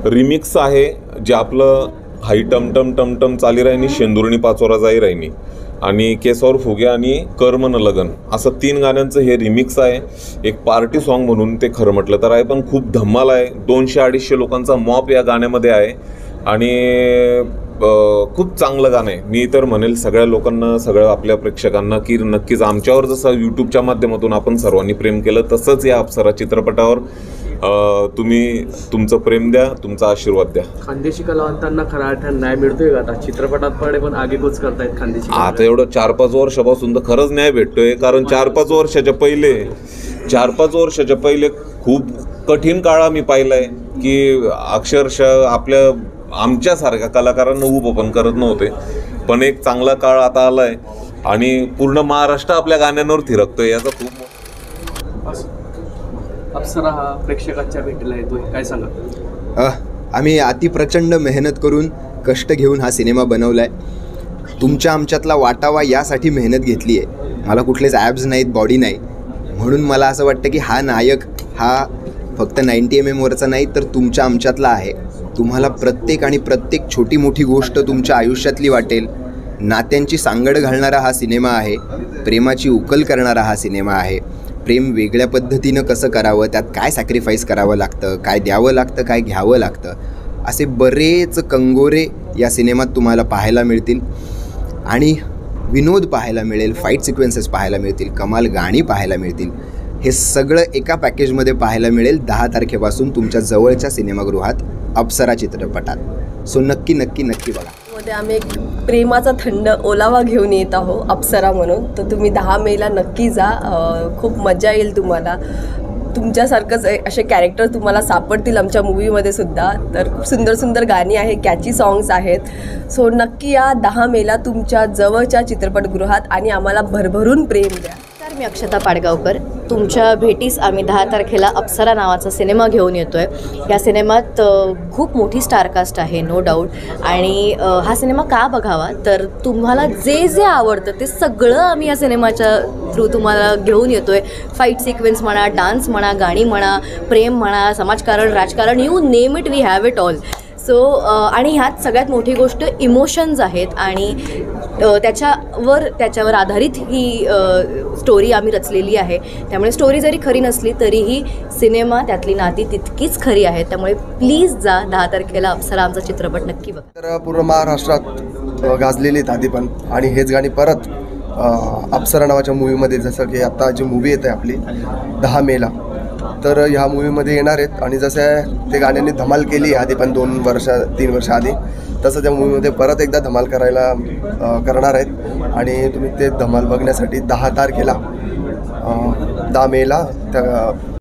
Remix आहे जे आपलं हाई टमटम टमटम चाली राहिनी, शेंदुरणी पाचोरा जाई राहिनी आणि केसावर फुगे आणि कर्म न लगन असं 3 गाण्यांचं हे रिमिक्स आहे. एक पार्टी सॉन्ग म्हणून ते खरं म्हटलं तर आहे, पण खूप धम्माल आहे. 200-250 लोकांचा मॉप या गाण्यामध्ये आहे आणि खूप चांगलं गाणं आहे. मी तर म्हणेल सगळ्या लोकांना, सगळ्या आपल्या प्रेक्षकांना की नक्कीच आमच्यावर जसं यूट्यूबच्या माध्यमातून आपण सर्वांनी प्रेम केलं तसंच या अप्सरा चित्रपटावर तुम्ही तुमचं प्रेम द्या, तुमचा आशीर्वाद द्या. खानदेशी कलावंतांना खरा अर्थाने न्याय मिळतोय का आता चित्रपटात पण आगेकूच करतायत खानदेशी? आता एवढं 4-5 वर्षापासून तर खरंच न्याय भेटतोय, कारण 4-5 वर्षाच्या पहिले खूप कठीण काळ आम्ही पाहिलाय की अक्षरशः आमच्यासारख्या कलाकारांना उभं पण करत नव्हते. पण एक चांगला काळ आता आलाय आणि पूर्ण महाराष्ट्र आपल्या गाण्यांवर थिरकतोय. याचा खूप अप्सरा हा प्रेक्षकांच्या भेटीला येतोय, काय सांगा? आम्ही अतिप्रचंड मेहनत करून कष्ट घेऊन हा सिनेमा बनवला आहे. तुमच्या आमच्यातला वाटावा यासाठी मेहनत घेतली आहे. मला कुठलेच ॲब्स नाहीत, बॉडी नाही, म्हणून मला असं वाटतं की हा नायक हा फक्त 90 mm वरचा नाही तर तुमच्या आमच्यातला आहे. तुम्हाला प्रत्येक छोटी मोठी गोष्ट तुमच्या आयुष्यातली वाटेल. नात्यांची सांगड घालणारा हा सिनेमा आहे. प्रेमाची उकल करणारा हा सिनेमा आहे. प्रेम वेगळ्या पद्धतीनं कसं करावं, त्यात काय सॅक्रिफाईस करावं लागतं, काय द्यावं लागतं, काय घ्यावं लागतं, असे बरेच कंगोरे या सिनेमात तुम्हाला पाहायला मिळतील. आणि विनोद पाहायला मिळेल, फाईट सिक्वेन्सेस पाहायला मिळतील, कमाल गाणी पाहायला मिळतील. हे सगळं एका पॅकेजमध्ये पाहायला मिळेल 10 तारखेपासून तुमच्या जवळच्या सिनेमागृहात अप्सरा चित्रपटात. सो नक्की बघा. मध्ये आम्ही एक प्रेमाचा थंड ओलावा घेऊन येत आहोत अप्सरा म्हणून, तर तुम्ही 10 मेला नक्की जा. खूप मजा येईल तुम्हाला. तुमच्यासारखंच असे कॅरेक्टर तुम्हाला सापडतील आमच्या मूवीमध्ये सुद्धा. तर खूप सुंदर सुंदर गाणी आहे, कॅची सॉंग्स आहेत. सो नक्की या 10 मेला तुमच्या जवळच्या चित्रपटगृहात आणि आम्हाला भरभरून प्रेम द्या. मी अक्षता पाडगावकर. तुमच्या भेटीस आम्ही 10 तारखेला अप्सरा नावाचा सिनेमा घेऊन येतो आहे. या सिनेमात खूप मोठी स्टारकास्ट आहे, नो डाऊट. आणि हा सिनेमा का बघावा, तर तुम्हाला जे आवडतं ते सगळं आम्ही या सिनेमाच्या थ्रू तुम्हाला घेऊन येतो आहे. फाईट सिक्वेन्स म्हणा, डान्स म्हणा, गाणी म्हणा, प्रेम म्हणा, समाजकारण, राजकारण, you name it, we have it all. So आणि ह्यात सगळ्यात मोठी गोष्ट इमोशन्स आहेत आणि त्याच्यावर आधारित ही स्टोरी आम्ही रचलेली आहे. त्यामुळे स्टोरी जरी खरी नसली तरीही सिनेमा त्यातली नाती तितकीच खरी आहे. त्यामुळे प्लीज जा 10 तारखेला अप्सरा आमचा चित्रपट नक्की बघा. तर पूर्ण महाराष्ट्रात गाजलेली आहेत आधी पण, आणि हेच गाणी परत अप्सरा नावाच्या मूवीमध्ये, जसं की आता जी मूवी येते आपली 10 मेला, तर ह्या मूवीमध्ये येणार आहेत. आणि जसं ते गाण्यांनी धमाल केली आधी पण 2-3 वर्ष आधी, तसं त्या मूवीमध्ये परत एकदा धमाल करणार आहेत. आणि तुम्ही ते धमाल बघण्यासाठी 10 तारखेला 10 मेला त्या